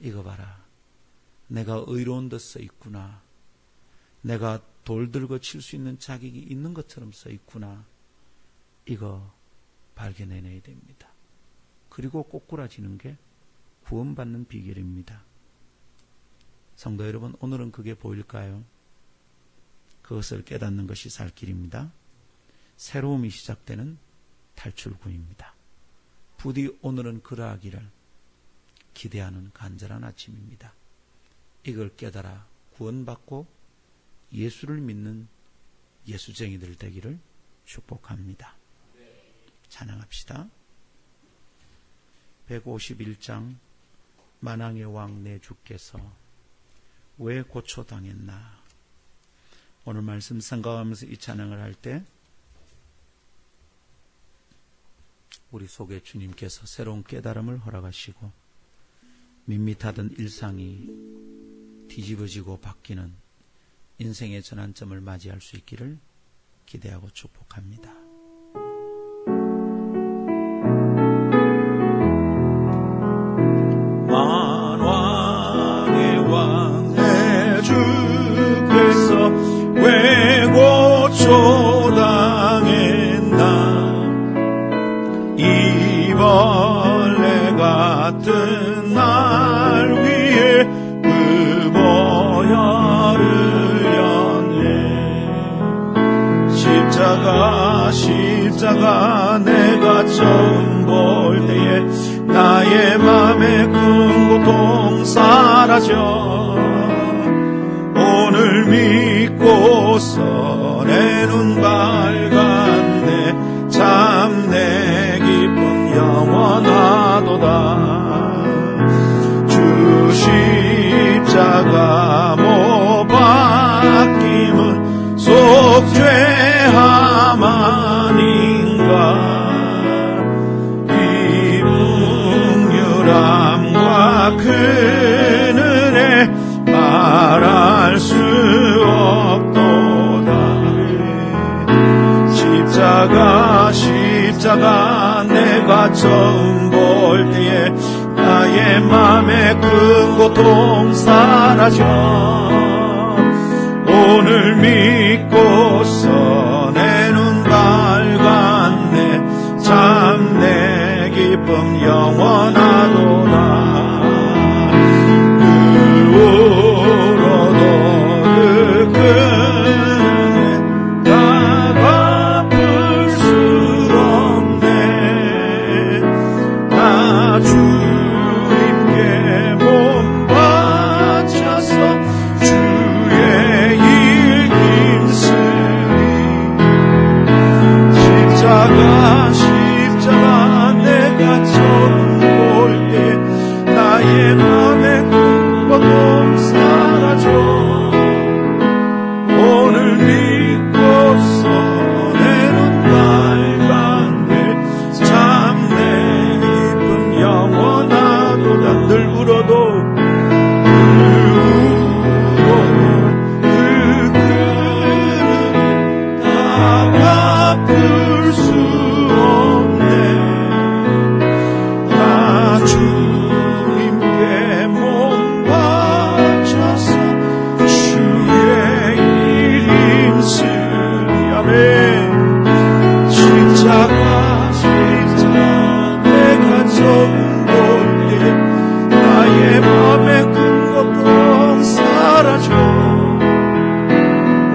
이거 봐라. 내가 의로운 듯 써 있구나. 내가 돌 들고 칠 수 있는 자격이 있는 것처럼 써 있구나. 이거 발견해내야 됩니다. 그리고 꼬꾸라지는 게 구원받는 비결입니다. 성도 여러분, 오늘은 그게 보일까요? 그것을 깨닫는 것이 살 길입니다. 새로움이 시작되는 탈출구입니다. 부디 오늘은 그러하기를 기대하는 간절한 아침입니다. 이걸 깨달아 구원받고 예수를 믿는 예수쟁이들 되기를 축복합니다. 찬양합시다. 151장 만왕의 왕 내 주께서 왜 고초당했나. 오늘 말씀 생각하면서 이 찬양을 할 때 우리 속에 주님께서 새로운 깨달음을 허락하시고 밋밋하던 일상이 뒤집어지고 바뀌는 인생의 전환점을 맞이할 수 있기를 기대하고 축복합니다. 만왕의 왕 내 주께서 왜 고초당했나. 이벌레 같은 날 위에 의보혈을 연해. 십자가 내가 처음 볼 때에 나의 맘에 큰 고통 사라져. 오늘 믿고서 내 눈 밝았네. 참 내 기쁨 영원하도다. 주 십자가 못 박힘은 속죄함 아닌가. 그 은혜 말할 수 없도다. 십자가 내가 처음 볼 때에 나의 맘에 큰 고통 사라져. 오늘 믿고서 내 눈 밝았네. 참 내 기쁨 영원하도다. 십자가 내가 처음 볼 때 나의 맘에 큰 고통 사라져. 오늘 믿고서 내 눈 밝았네. 참 내 기쁨 영원하도다. 늘 울어도 갚을 수 없네. 나 주님께 몸 바쳐서 주의 일 힘쓰리. 아멘. 십자가 내가 처음 볼 때 나의 맘에 큰 고통 사라져.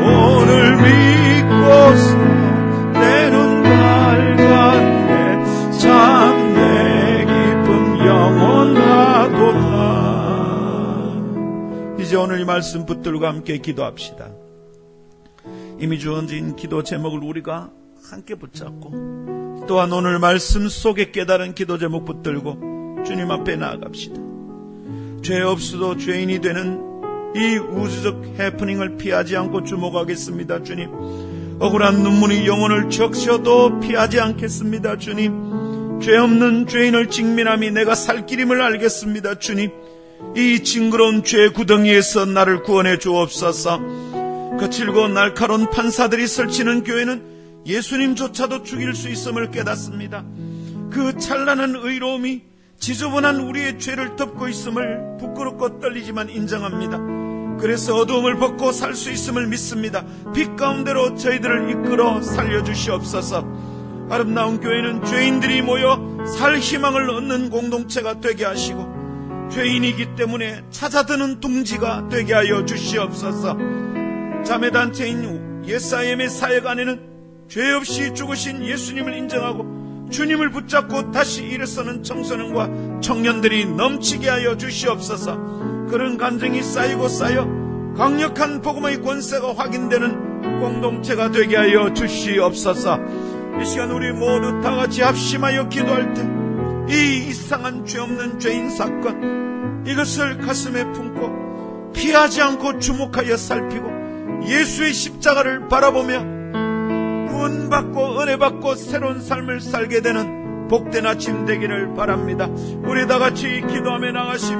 오늘 믿고서 내 눈 밝았네. 참 내 기쁨 영원하도다. 이제 오늘 이 말씀 붙들고 함께 기도합시다. 이미 주어진 기도 제목을 우리가 함께 붙잡고 또한 오늘 말씀 속에 깨달은 기도 제목 붙들고 주님 앞에 나아갑시다. 죄 없어도 죄인이 되는 이 우주적 해프닝을 피하지 않고 주목하겠습니다. 주님, 억울한 눈물이 영혼을 적셔도 피하지 않겠습니다. 주님, 죄 없는 죄인을 직면함이 내가 살 길임을 알겠습니다. 주님, 이 징그러운 죄 구덩이에서 나를 구원해 주옵소서. 거칠고 날카로운 판사들이 설치는 교회는 예수님조차도 죽일 수 있음을 깨닫습니다. 그 찬란한 의로움이 지저분한 우리의 죄를 덮고 있음을 부끄럽고 떨리지만 인정합니다. 그래서 어두움을 벗고 살 수 있음을 믿습니다. 빛 가운데로 저희들을 이끌어 살려주시옵소서. 아름다운 교회는 죄인들이 모여 살 희망을 얻는 공동체가 되게 하시고 죄인이기 때문에 찾아드는 둥지가 되게 하여 주시옵소서. 자매단체인 예사엠의 사역 안에는 죄 없이 죽으신 예수님을 인정하고 주님을 붙잡고 다시 일어서는 청소년과 청년들이 넘치게 하여 주시옵소서. 그런 감정이 쌓이고 쌓여 강력한 복음의 권세가 확인되는 공동체가 되게 하여 주시옵소서. 이 시간 우리 모두 다같이 합심하여 기도할 때 이 이상한 죄 없는 죄인 사건, 이것을 가슴에 품고 피하지 않고 주목하여 살피고 예수의 십자가를 바라보며 구원받고 은혜받고 새로운 삶을 살게 되는 복된 아침 되기를 바랍니다. 우리 다같이 기도하며 나가십니다.